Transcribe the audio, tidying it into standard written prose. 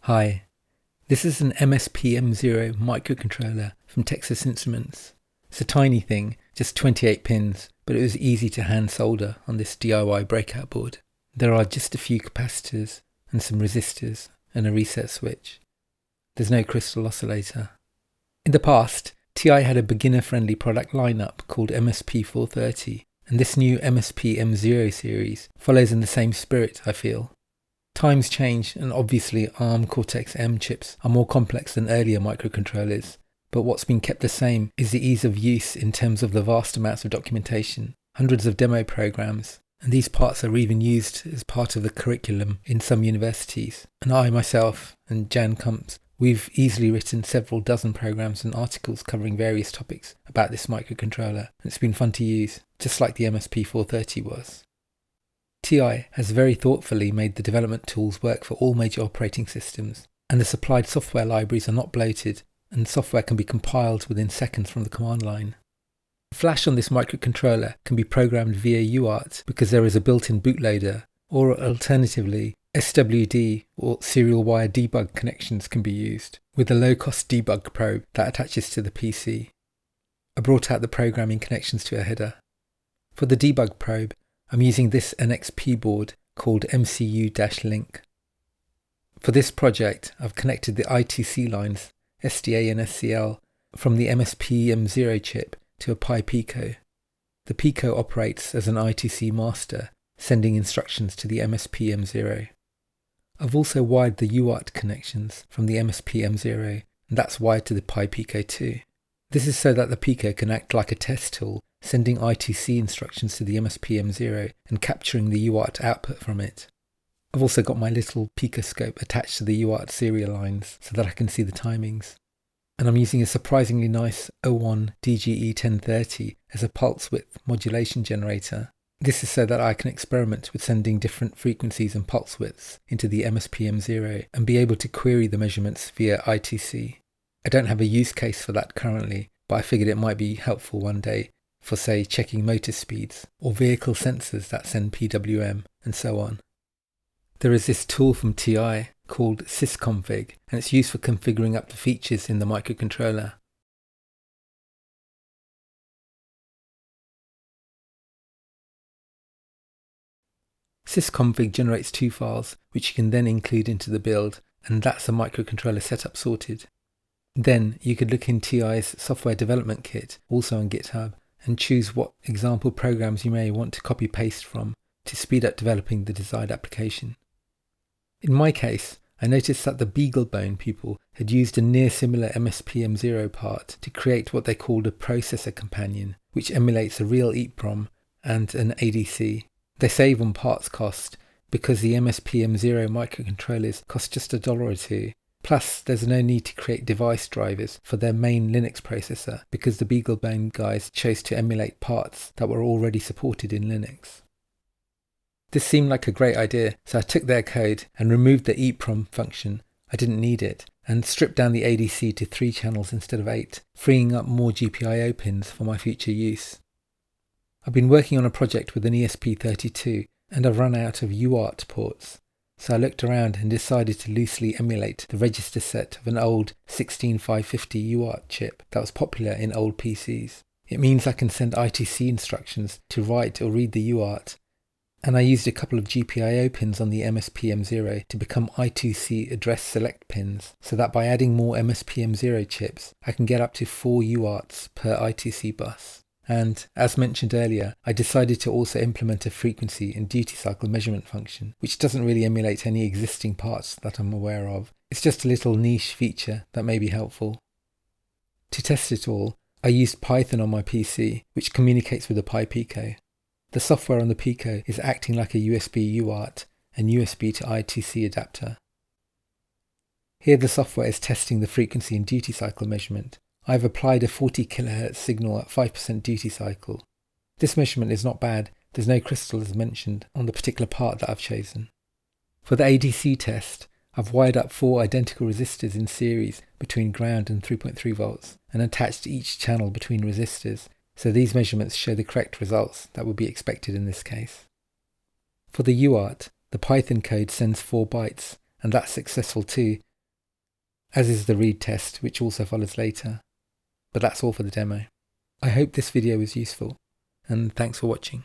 Hi, this is an MSPM0 microcontroller from Texas Instruments. It's a tiny thing, just 28 pins, but it was easy to hand solder on this DIY breakout board. There are just a few capacitors and some resistors and a reset switch. There's no crystal oscillator. In the past, TI had a beginner-friendly product lineup called MSP430, and this new MSPM0 series follows in the same spirit, I feel. Times change, and obviously ARM Cortex-M chips are more complex than earlier microcontrollers, but what's been kept the same is the ease of use in terms of the vast amounts of documentation, hundreds of demo programs, and these parts are even used as part of the curriculum in some universities. And I myself, and Jan Kumps, we've easily written several dozen programs and articles covering various topics about this microcontroller, and it's been fun to use, just like the MSP430 was. TI has very thoughtfully made the development tools work for all major operating systems, and the supplied software libraries are not bloated, and software can be compiled within seconds from the command line. Flash on this microcontroller can be programmed via UART because there is a built-in bootloader, or alternatively, SWD or serial wire debug connections can be used, with a low-cost debug probe that attaches to the PC. I brought out the programming connections to a header. For the debug probe, I'm using this NXP board called MCU-Link. For this project, I've connected the I2C lines, SDA and SCL, from the MSPM0 chip to a Pi Pico. The Pico operates as an I2C master, sending instructions to the MSPM0. I've also wired the UART connections from the MSPM0, and that's wired to the Pi Pico too. This is so that the Pico can act like a test tool, sending I2C instructions to the MSPM0 and capturing the UART output from it. I've also got my little picoscope attached to the UART serial lines so that I can see the timings. And I'm using a surprisingly nice 01 DGE1030 as a pulse width modulation generator. This is so that I can experiment with sending different frequencies and pulse widths into the MSPM0 and be able to query the measurements via I2C. I don't have a use case for that currently, but I figured it might be helpful one day for, say, checking motor speeds, or vehicle sensors that send PWM, and so on. There is this tool from TI called sysconfig, and it's used for configuring up the features in the microcontroller. Sysconfig generates two files, which you can then include into the build, and that's the microcontroller setup sorted. Then you could look in TI's software development kit, also on GitHub, and choose what example programs you may want to copy-paste from to speed up developing the desired application. In my case, I noticed that the BeagleBone people had used a near similar MSPM0 part to create what they called a processor companion, which emulates a real EEPROM and an ADC. They save on parts cost because the MSPM0 microcontrollers cost just $1 or $2. Plus, there's no need to create device drivers for their main Linux processor because the BeagleBone guys chose to emulate parts that were already supported in Linux. This seemed like a great idea, so I took their code and removed the EEPROM function. I didn't need it, and stripped down the ADC to 3 channels instead of 8, freeing up more GPIO pins for my future use. I've been working on a project with an ESP32, and I've run out of UART ports. So I looked around and decided to loosely emulate the register set of an old 16550 UART chip that was popular in old PCs. It means I can send I2C instructions to write or read the UART, and I used a couple of GPIO pins on the MSPM0 to become I2C address select pins, so that by adding more MSPM0 chips, I can get up to 4 UARTs per I2C bus. And, as mentioned earlier, I decided to also implement a frequency and duty cycle measurement function, which doesn't really emulate any existing parts that I'm aware of. It's just a little niche feature that may be helpful. To test it all, I used Python on my PC, which communicates with the Pi Pico. The software on the Pico is acting like a USB UART and USB to I2C adapter. Here the software is testing the frequency and duty cycle measurement. I've applied a 40 kHz signal at 5% duty cycle. This measurement is not bad, there's no crystal as mentioned on the particular part that I've chosen. For the ADC test, I've wired up 4 identical resistors in series between ground and 3.3 volts and attached each channel between resistors, so these measurements show the correct results that would be expected in this case. For the UART, the Python code sends 4 bytes, and that's successful too, as is the read test, which also follows later. But that's all for the demo. I hope this video was useful, and thanks for watching.